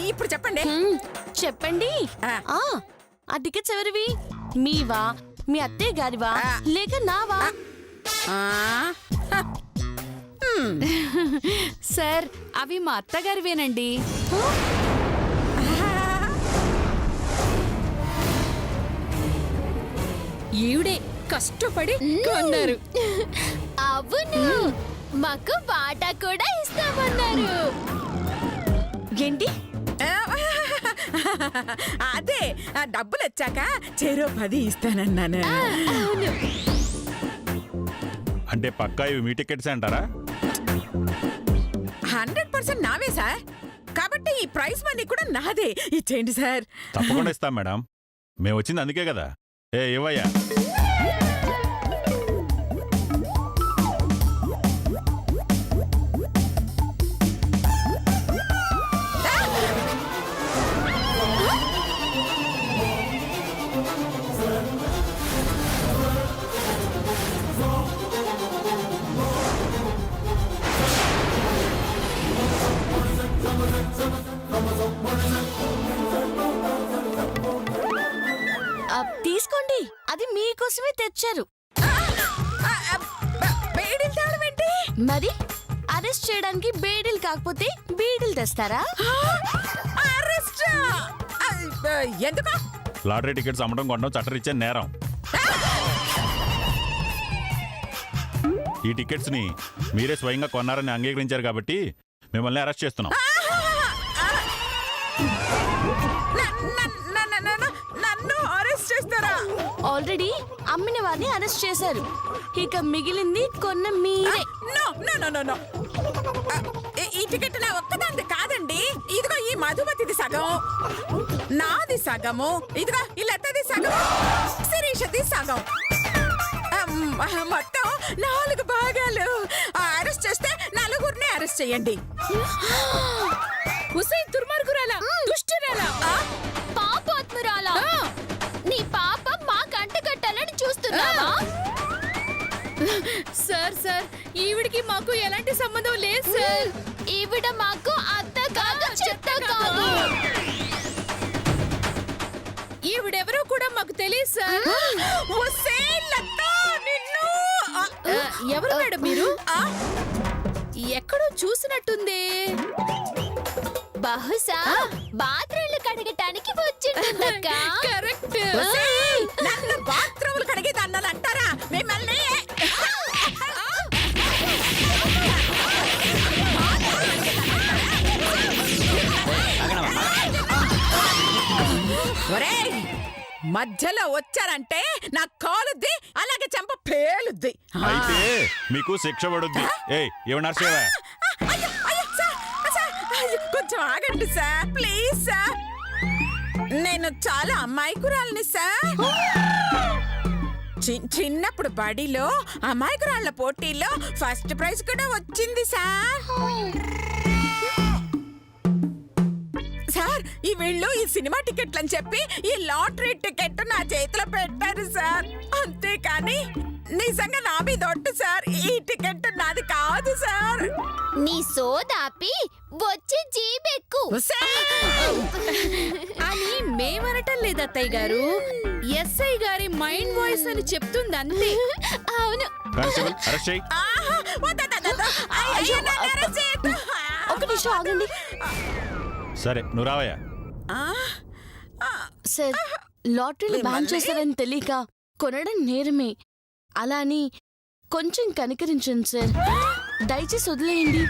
ఇప్పుడు చెప్పండి. చెప్పండి. ఆ టికెట్స్ ఎవరివి? మీవా, మీ అత్తయ్య గారివా, లేక నావా? సార్, అవి మా అత్తగారివేనండి. ఈవిడే కష్టపడి కొన్నారు. అవును, మాకు వాటా కూడా ఇస్తామన్నారు. ఏంటి? అదే డబ్బులు వచ్చాక చెరో 10 ఇస్తానన్నాను. అంటే పక్కా ఇవి మీ టికెట్స్ అంటారా? 100% నావే సార్. కాబట్టి ఈ ప్రైజ్ మనీ కూడా నాదే. ఇచ్చేయండి సార్. తప్పకుండా ఇస్తాం మేడం. మేము వచ్చింది అందుకే కదా. ఇవ్వయ్యా. తీసుకోండి, అది మీకోసమే తెచ్చారు. బేడీలు తేవడం ఏంటి? మరి అరెస్ట్ చేయడానికి బేడీలు కాకపోతే బీడీలు తెస్తారా? అరెస్ట్ ఎందుకు? లాటరీ టికెట్స్ అమ్మడం కొనడం చట్టరీత్యా నేరం. ఈ టికెట్స్ ని మీరే స్వయంగా కొన్నారని అంగీకరించారు కాబట్టి మిమ్మల్ని అరెస్ట్ చేస్తున్నాం. నన్ను అరెస్ట్ చేస్తారా? ఆల్రెడీ అమ్మిన వారిని అరెస్ట్ చేశారు. ఇక మిగిలింది కొన్న మీరే. ఈ టికెట్ నా ఒక్కదాంది కాదండి. ఇదిగో ఈ మధుమతిది సగం, నాది సగము, ఇదిగో ఈ లతది సగం, శిరీషది సగం, మొత్తం 4 భాగాలు. అరెస్ట్ చేస్తే 4గురిని అరెస్ట్ చేయండి. హుసేన్ దుర్మార్గురాలా, దుష్టురాలా, పాపాత్మురాలా, నీ పాప మా కంట కట్టాలని చూస్తున్నావా? సార్ సార్, ఈవిడికి మాకు ఎలాంటి సంబంధం లేదు సార్. ఈవిడ మాకు అత్త కాదు, చెత్త కాదు. ఈవిడెవరో కూడా మాకు తెలియదు సార్. ఎవరు మేడం మీరు? ఎక్కడో చూసినట్టుంది. బహుశా బాత్రూమ్లు కడగటానికి వచ్చిందక్క. కరెక్ట్. నన్ను బాత్రూములు కడిగేది అన్నది అంటారా మిమ్మల్ని? ఒరేయ్, మధ్యలో వచ్చారంటే నా కాలుద్ది, అలాగే చెంప పేలుద్ది. అయితే మీకు శిక్ష పడుద్ది. ఏమన్నా కొంచెం ఆగండి సార్, ప్లీజ్ సార్. నేను చాలా అమాయకురాలిని సార్. చిన్నప్పుడు బడిలో అమాయకురాళ్ళ పోటీలో ఫస్ట్ ప్రైజ్ కూడా వచ్చింది సార్. సార్, ఈ వీళ్ళు ఈ సినిమా టికెట్లు అని చెప్పి ఈ లాటరీ టికెట్ నా చేతిలో పెట్టారు సార్. అంతేకాని నిజంగా నా మీద ఒట్టు సార్, ఈ టికెట్ నాది కాదు సార్. నీ సోదాపి వచ్చి జీబెక్కు అని మేమనటం లేదు అత్తయ్య గారు. ఎస్ఐ గారి మైండ్ వాయిస్ అని చెప్తుంది అంతే. అవును. కానిస్టేబుల్ అరెస్ట్ చేయి. ఒక నిమిషం ఆగండి సరే, నువ్వు రావయ్యా. సార్, లాటరీలు బ్యాన్ చేశారని తెలియక కొనడం నేరమే. అలా అని కొంచెం కనికరించండి సార్. దయచేసి వదిలేయండి.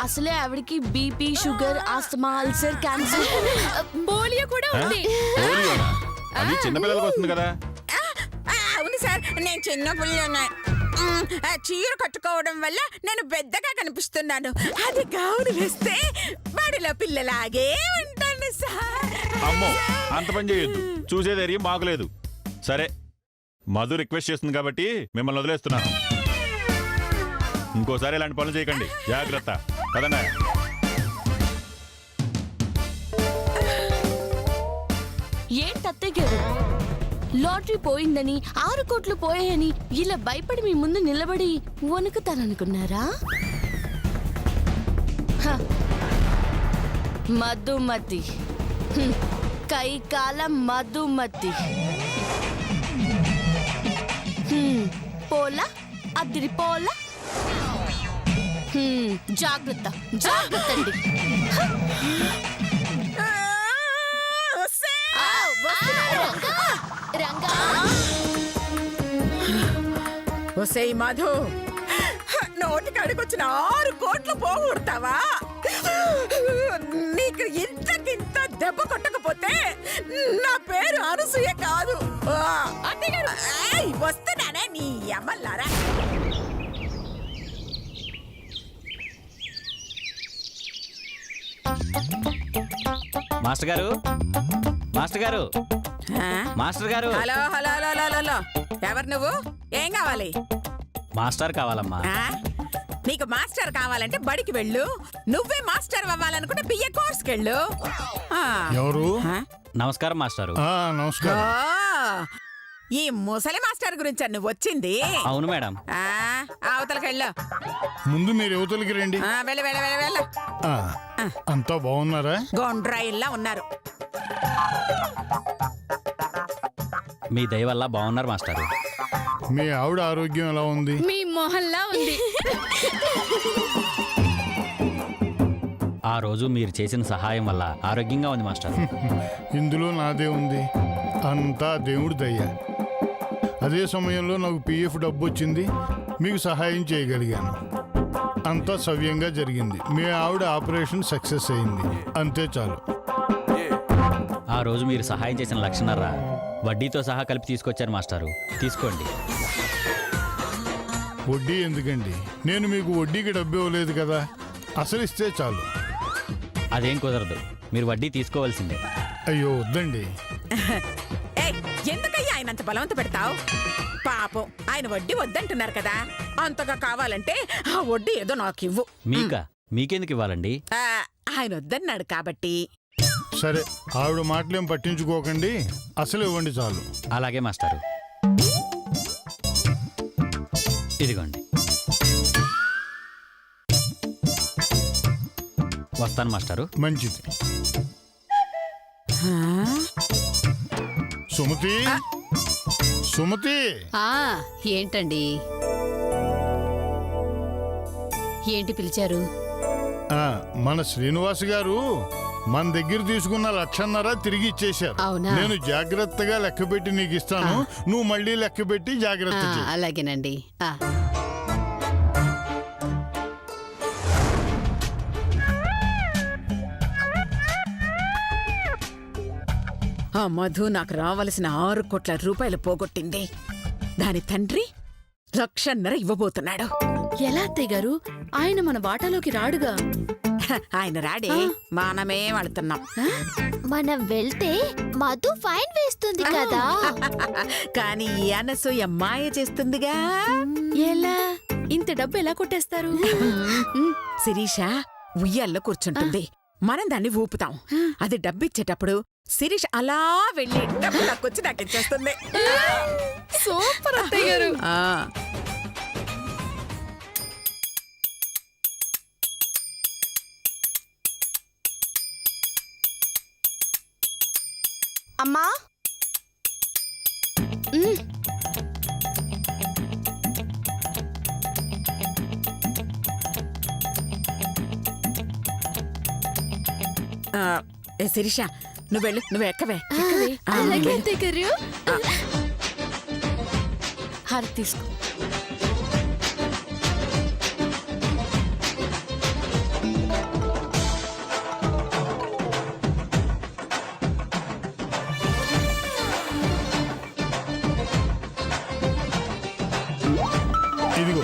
అసలే ఆవిడకి BP, sugar, asthma, ulcer, cancer, polio కూడా ఉంది. పోలియోనా? అది చిన్నపిల్లలకు వస్తుంది కదా. అవును సార్, నేను చిన్న పిల్లనే. చీర కట్టుకోవడం వల్ల నేను పెద్దగా కనిపిస్తున్నాను. అది గౌను వేస్తే బడిలో పిల్లలాగే ఉంటాను సార్. అమ్మో, అంత పని చేయొద్దు. చూసే ధైర్యం మాకు లేదు. సరే, మధు రిక్వెస్ట్ చేస్తుంది కాబట్టి మిమ్మల్ని వదిలేస్తున్నాను. ఇంకోసారి ఇలాంటి పనులు చేయకండి. జాగ్రత్త. కదండి. ఏంటత్తయ్య గారు, లాటరీ పోయిందని 6 కోట్లు పోయాయని ఇలా భయపడి మీ ముందు నిలబడి వణుకుతారనుకున్నారా? మధుమతి కైకాల మధుమతి పోలా అదిరి పోలా జాగ్రత్త జాగ్రత్త అండి రంగా ఒసేయ్ మధు, నోటికి అడుగొచ్చిన 6 కోట్లు పోగొడతావా? నీకు ఇంతకింత దెబ్బ కొట్టకపోతే నా పేరు అనసూయ కాదు. వస్తున్నానే నీ అమ్మల్లారా. మాస్టర్ గారు, మాస్టర్ గారు, మాస్టర్ గారు. Hello hello hello hello hello, ఎవరు నువ్వు? ఏం కావాలి? మాస్టర్ కావాలమ్మా. నీకు మాస్టర్ కావాలంటే బడికి వెళ్ళు. నువ్వే మాస్టర్ అవ్వాలనుకుంటే బిఏ కోర్స్కి వెళ్ళు. ఎవరు? నమస్కారం మాస్టారు. నమస్కారం. ఈ ముసలి మాస్టర్ గురించి నువ్వు వచ్చింది? అవును మేడం. అవతలకి వెళ్ళు. ముందు మీరు యువతలకి రండి. వెళ్ళి వెళ్ళి వెళ్ళి వెళ్ళ. అంతా బాగున్నారా? గొండ్రాయిల్లా ఉన్నారు. మీ దయ వల్ల బాగున్నారు మాస్టారు. మీ ఆవిడ ఆరోగ్యం ఎలా ఉంది? మీ మొహల్లా ఉంది. ఆ రోజు మీరు చేసిన సహాయం వల్ల ఆరోగ్యంగా ఉంది మాస్టర్. ఇందులో నాదే ఉంది, అంతా దేవుడి దయ్య. అదే సమయంలో నాకు పిఎఫ్ డబ్బు వచ్చింది, మీకు సహాయం చేయగలిగాను. అంతా సవ్యంగా జరిగింది. మీ ఆవిడ ఆపరేషన్ సక్సెస్ అయింది, అంతే చాలు. ఆ రోజు మీరు సహాయం చేసిన లక్షణారా వడ్డీతో సహా కలిపి తీసుకొచ్చారు మాస్టారు. తీసుకోండి. వడ్డీ ఎందుకండి? నేను మీకు వడ్డీకి డబ్బు ఇవ్వలేదు కదా, అసలు ఇస్తే చాలు. అదేం కుదరదు, మీరు వడ్డీ తీసుకోవాల్సిందే. అయ్యో వద్దండి. ఎందుకయ్యా ఆయన అంత బలవంత పెడతావు? పాపం ఆయన వడ్డీ వద్దంటున్నారు కదా, అంతగా కావాలంటే ఆ వడ్డీ ఏదో నాకు ఇవ్వు. మీకెందుకు ఇవ్వాలండి? ఆయన వద్దన్నాడు కాబట్టి. సరే, ఆవిడ మాటలేం పట్టించుకోకండి, అసలు ఇవ్వండి చాలు. అలాగే మాస్టారు. ఇదిగోండి. వస్తాను మాస్టారు. మంచిది. సుమతి, సుమతి. ఏంటండి? ఏంటి పిలిచారు? మన శ్రీనివాస్ గారు మన దగ్గర తీసుకున్న 1,50,000 తిరిగి ఇచ్చేశారు. అవునా? నేను జాగ్రత్తగా లెక్క పెట్టి నీకు ఇస్తాను, నువ్వు మళ్ళీ లెక్క పెట్టి జాగ్రత్త చెయ్యి. అలాగేనండి. ఆ మధు నాకు రావలసిన 6 కోట్ల రూపాయలు పోగొట్టింది. దాని తండ్రి 1,50,000 ఇవ్వబోతున్నాడు. ఎలా అత్తయ్య గారు? ఆయన మన వాటాలోకి రాడుగా. ఆయన రాడే, మనమే వెళుతున్నాం. మనం వెళ్తే మధు ఫైన్ వేస్తుంది కదా. కానీ ఈ అనసూయ మాయ చేస్తుందిగా. ఎలా? ఇంత డబ్బు ఎలా కొట్టేస్తారు? శిరీష ఉయ్యాల్లో కూర్చుంటుంది, మనం దాన్ని ఊపుతాం. అది డబ్బిచ్చేటప్పుడు శిరీష్ అలా వెళ్ళి డబ్బు నాకొచ్చి నాకు ఇచ్చేస్తుంది. సూపర్ అత్తయ్య గారు. అమ్మా, శిరీష నువ్వు వెళ్ళు, నువ్వు ఎక్కవే. అలాగే అత్తయ్య గారు. హారతి తీసుకో. ఇదిగో.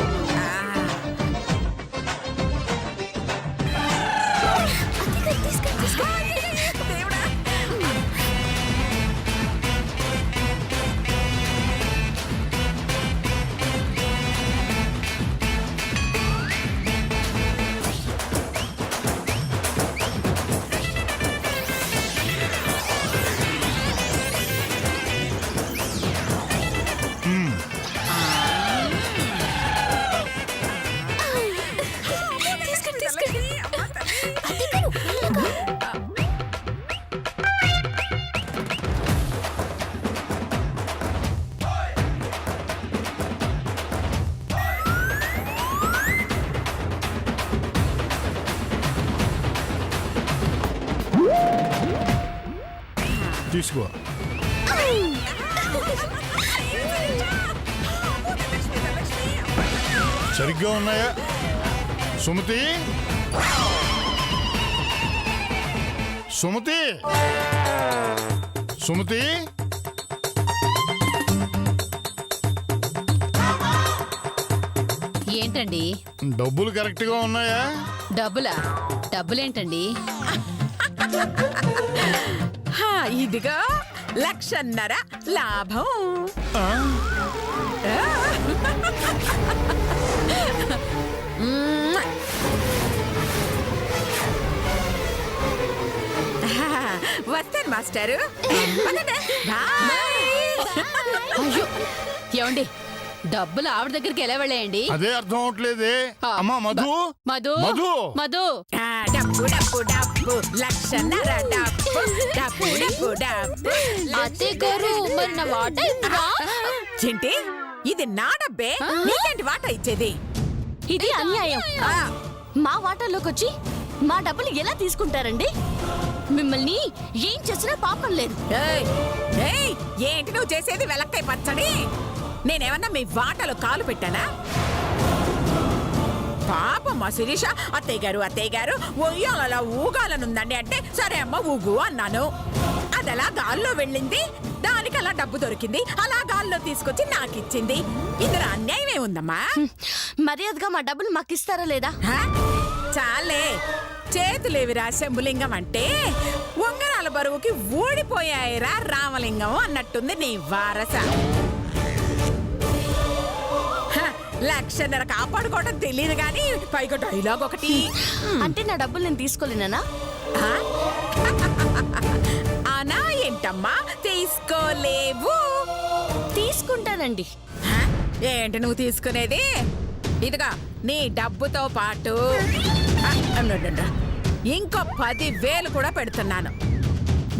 తీసుకో. సరిగ్గా ఉన్నాయా సుమతి? సుమతి, సుమతి, ఏంటండి? డబ్బులు కరెక్ట్గా ఉన్నాయా? డబ్బులేంటండి? ఇదిగో 1,50,000 లాభం. ఆ? వస్తాను మాస్టారు. బాయ్. అయ్యో ఏమండి, డబ్బులు ఆవిడ దగ్గరికి ఎలా వెళ్ళాయండి? అదే అర్థం అవట్లేదే. అమ్మా మధు, మధు మధు, మధు డబ్బు డబ్బు డబ్బు 1,50,000 డబ్బు డబ్బు డబ్బు డబ్బు. అత్తయ్య గారు మరి నా వాటా ఇవ్వరా? ఏంటి ఇది నా డబ్బే? నీకేంటి వాటా ఇచ్చేది? ఇది అన్యాయం. ఆ, మా వాటాలోకి వచ్చి మా డబ్బులు ఎలా తీసుకుంటారండి? మిమ్మల్ని ఏం చేసినా పాపం లేదు. ఏయ్, ఏయ్, ఏంటి నువ్వు చేసేది? వెలక్కాయ పచ్చడి. నేనేమన్నా మీ వాటలో కాలు పెట్టానా? పాపం మా శిరీష అత్తయ్య గారు ఒయ్యాలలా ఊగాలనుందండి అంటే సరే అమ్మ ఊగు అన్నాను. అదలా గాల్లో వెళ్ళింది, దానికి అలా డబ్బు దొరికింది, అలా గాల్లో తీసుకొచ్చి నాకిచ్చింది. ఇందులో అన్యాయం ఏముందమ్మా? మర్యాదగా మా డబ్బులు మాకు ఇస్తారా లేదా? హ? చాలే, చేతులేవిరా శంభులింగం అంటే ఉంగరాల బరువుకి ఊడిపోయాయిరా రామలింగం అన్నట్టుంది నీ వారస. 1,50,000 కాపాడుకోవడం తెలియదు గాని పైగా డైలాగ్ ఒకటి. అంటే నా డబ్బులు నేను తీసుకోలేనా? ఆ? అనా ఏంటమ్మా తీసుకోలేవు? తీసుకుంటానండి. హ? ఏంటి నువ్వు తీసుకునేది? ఇదిగా నీ డబ్బుతో పాటు ఇంకో 10,000 కూడా పెడుతున్నాను.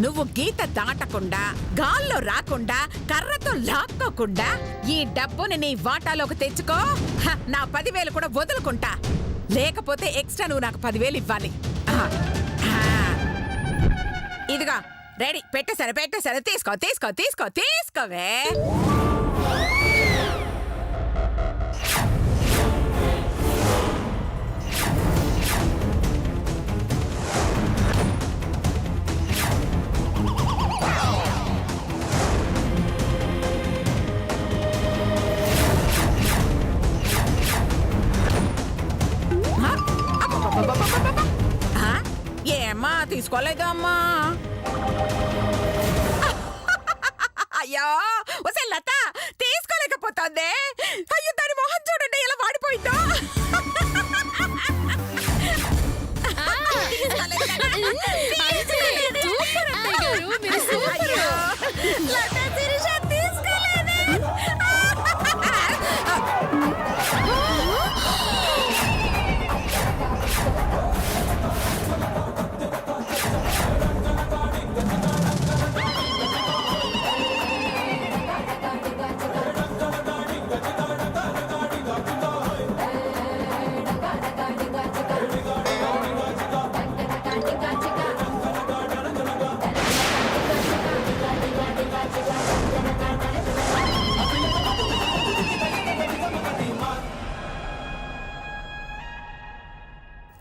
నువ్వు గీత దాటకుండా, గాల్లో రాకుండా, కర్రతో లాక్కోకుండా ఈ డబ్బుని నీ వాటాలోకి తెచ్చుకో. నా 10,000 కూడా వదులుకుంటా. లేకపోతే ఎక్స్ట్రా నువ్వు నాకు 10,000 ఇవ్వాలి. ఇదిగా రెడీ, పెట్టేసరే తీసుకోవే. ఏమ్మా తీసుకోలేదు అమ్మా? అయ్యో ఒసే లత తీసుకోలేకపోతుంది. అయ్యో దాని మొహం చూడండి ఎలా వాడిపోయిందో. అయ్యో, లత శిరీష తీసుకోలేదే.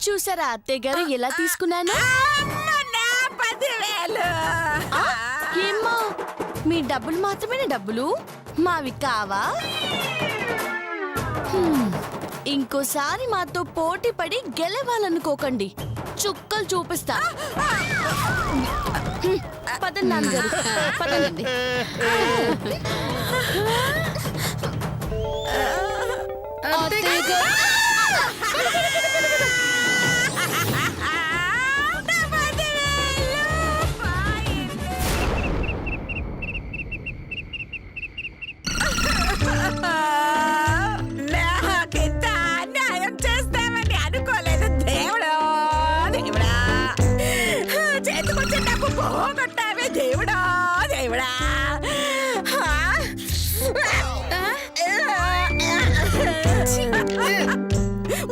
చూసారా అత్తయ్య గారు ఎలా తీసుకున్నాను? అమ్మ, నా 10,000. ఏమ్మా మీ డబ్బులు మాత్రమే డబ్బులు మావి కావా? ఇంకోసారి మాతో పోటీ పడి గెలవాలనుకోకండి. చుక్కలు చూపిస్తా. పదండి నాన్నగారు, పదండి. అత్తయ్య గారు నాకింత అన్యాయం చేస్తామని అనుకోలేదు దేవుడా. చేతికొచ్చిన డబ్బు పోగొట్టావే దేవుడా.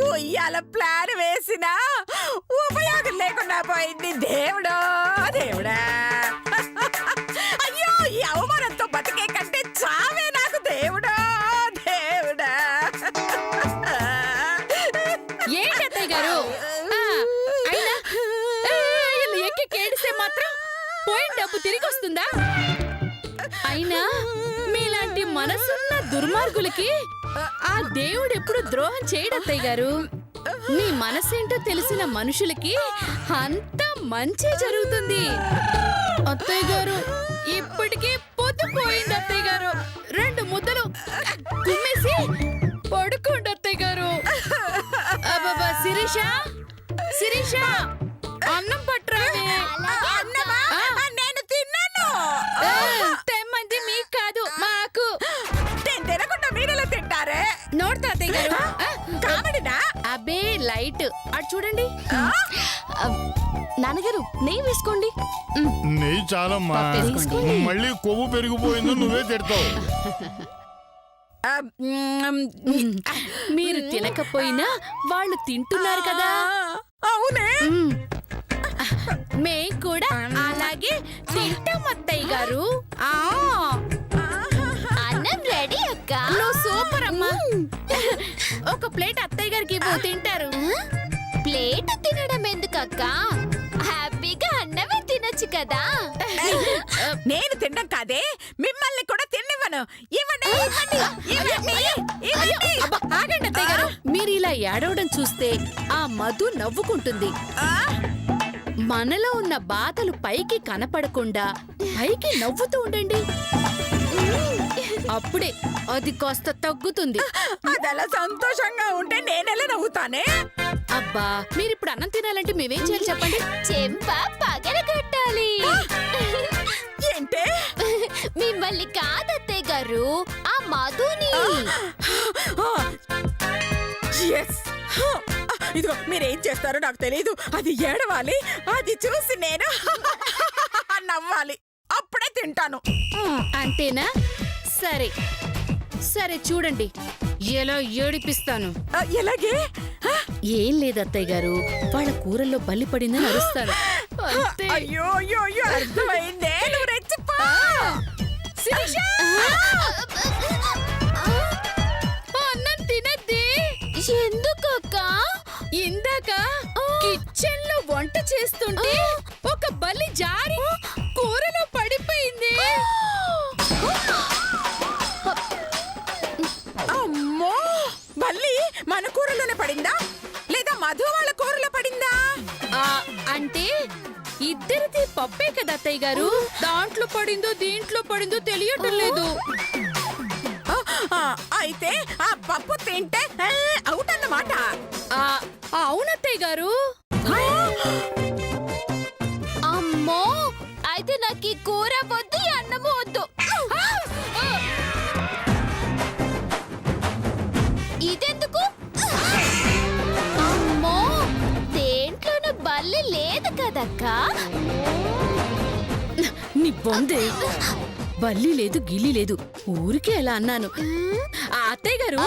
ఉయ్యాల ప్లాన్ వేసినా ఉపయోగం లేకుండా పోయింది దేవుడా. దుర్మార్గులకి ఆ దేవుడు ఎప్పుడు ద్రోహం చేయడు అత్తయ్య గారు. మీ మనసేంటో తెలిసిన మనుషులకి అంతా మంచి జరుగుతుంది. అత్తయ్య గారు ఇప్పటికే పొద్దుపోయింది అత్తయ్య గారు. 2 ముద్దలు కుమ్మేసి పడుకోండి అత్తయ్య గారు. అబ్బబ్బా శిరీష, శిరీష అన్నం పట్టరావే. అన్నమా? నేను తిన్నాను. తెమ్మంది మీకు కాదు మాకు. నేను తినకుండా మీరెలా తింటారే? నోడతా అత్తయ్య గారు. కామెడీనా? అబ్బే లైట్ అటు చూడండి. నాన్నగారు నెయ్యి వేసుకోండి. నెయ్యి చాలమ్మా. మళ్ళీ కొవ్వు పెరిగిపోయిందో నువ్వే తిడతావు. మీరు తినకపోయినా వాళ్ళు తింటున్నారు కదా. అవునే. మేం కూడా అలాగే తింటాం అత్తయ్య గారు. అన్నం రెడీ అక్క. నువ్వు సూపర్ అమ్మా. ఒక ప్లేట్ అత్తయ్య గారికి ఇవ్వు, తింటారు. ప్లేట్ తినడం ఎందుకు అక్క? హ్యాపీగా అన్నమే తినొచ్చు కదా. నేను తినడం కాదే, మిమ్మల్ని కూడా తిన్నివ్వను. ఇవ్వండి, ఇవ్వండి, ఇవ్వండి, ఇవ్వండి. అబ్బా, ఆగండి అత్తయ్య గారు. మీరు ఇలా ఏడవడం చూస్తే ఆ మధు నవ్వుకుంటుంది. ఆ, మనలో ఉన్న బాధలు పైకి కనపడకుండా పైకి నవ్వుతూ ఉండండి. అప్పుడే అది కాస్త తగ్గుతుంది. అదలా సంతోషంగా ఉంటే నేనెలా నవ్వుతానే? అబ్బా, మీరిప్పుడు అన్నం తినాలంటే మేమేం చేయాలి చెప్పండి? చెంప పగలగొట్టాలి. ఏంటే? మిమ్మల్ని కాదత్తయ్య గారు, ఆ మధుని. ఎస్. ఇదిగో మీరేం చేస్తారో నాకు తెలియదు. అది ఏడవాలి, అది చూసి నేను నవ్వాలి. అప్పుడే తింటాను. అంతేనా? సరే సరే, చూడండి ఎలా ఏడిపిస్తాను. ఎలాగే? ఏం లేదు అత్తయ్య గారు, వాళ్ళ కూరల్లో బల్లి పడిందని అరుస్తారు. అయ్యో అయ్యో అయ్యో, అర్థమైందే. నువ్వు రెచ్చిపో. శిరీష! అన్నం తినద్ది. ఎందుకు అక్క? ఇందాక కిచెన్ లో వంట చేస్తుంటే ఒక బల్లి జారి కూరలో పడిపోయింది. అమ్మో, బల్లి మన కూరలోనే పడిందా లేదా మధు వాళ్ళ కూరలో పడిందా? అంటే ఇద్దరిది పప్పే కదా అత్తయ్య గారు. దాంట్లో పడిందో దీంట్లో పడిందో తెలియటం లేదు. అయితే ఆ పప్పు తింటే అవుట్ అన్నమాట. అవునత్తయ్య గారు. అమ్మో, అయితే నాకు ఈ కూర వద్దు, ఈ అన్నము వద్దు. ఇదెందుకు? అమ్మో, దేంట్లోనూ బల్లి లేదు కదక్కా. నీ బొందే, బల్లి లేదు గిల్లి లేదు, ఊరికే ఎలా అన్నాను. అత్తయ్య గారు,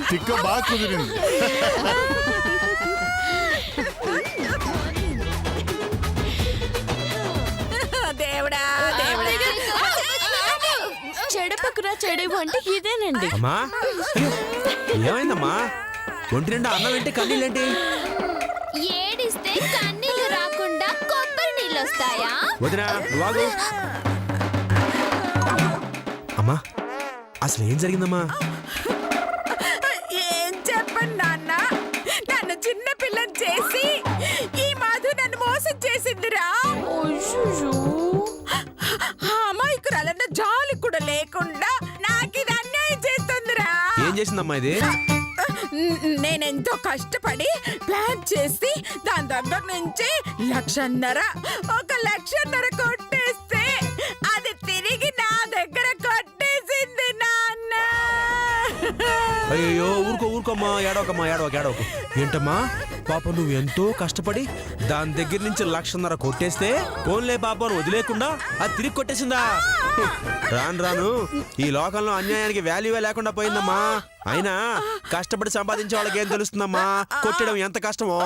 తిక్క బాగా కుదిరింది. దేవుడా దేవుడా, చెడపకురా చెడేవు అంటే ఇదేనండి. అమ్మా, ఏమైందమ్మా? ఒంటి నిండా అన్నం ఏంటి, కన్నీళ్ళేంటి? ఏడిస్తే కన్నీళ్లు రాకుండా కొబ్బరి నీళ్ళు వస్తాయా? వదినా వాగు. అమ్మా, అసలు ఏం జరిగిందమ్మా? ఏం చెప్పండి నాన్న, నన్ను చిన్న పిల్లని చేసి ఈ మధు నన్ను మోసం చేసిందిరా. ఆ అమాయకురాలన్న జాలి కూడా లేకుండా నాకు ఇది అన్యాయం చేస్తుందిరా. ఏం చేసిందమ్మా ఇది? నేనెంతో కష్టపడి ప్లాన్ చేసి దాని దగ్గర నుంచి 1,50,000 కొట్టేస్తే అది తిరిగి నా దగ్గర కొట్టేసింది నాన్న. అయ్యో ఊరుకోమ్మా, ఏడవకు. ఏంటమ్మా పాప, నువ్వు ఎంతో కష్టపడి దాని దగ్గర నుంచి 1,50,000 కొట్టేస్తే ఫోన్లే పాపను వదిలేకుండా అది తిరిగి కొట్టేసిందా? రాను ఈ లోకంలో అన్యాయానికి వాల్యూవే లేకుండా పోయిందమ్మా. అయినా కష్టపడి సంపాదించే వాళ్ళకి ఏం తెలుస్తుందమ్మా కొట్టడం ఎంత కష్టమో.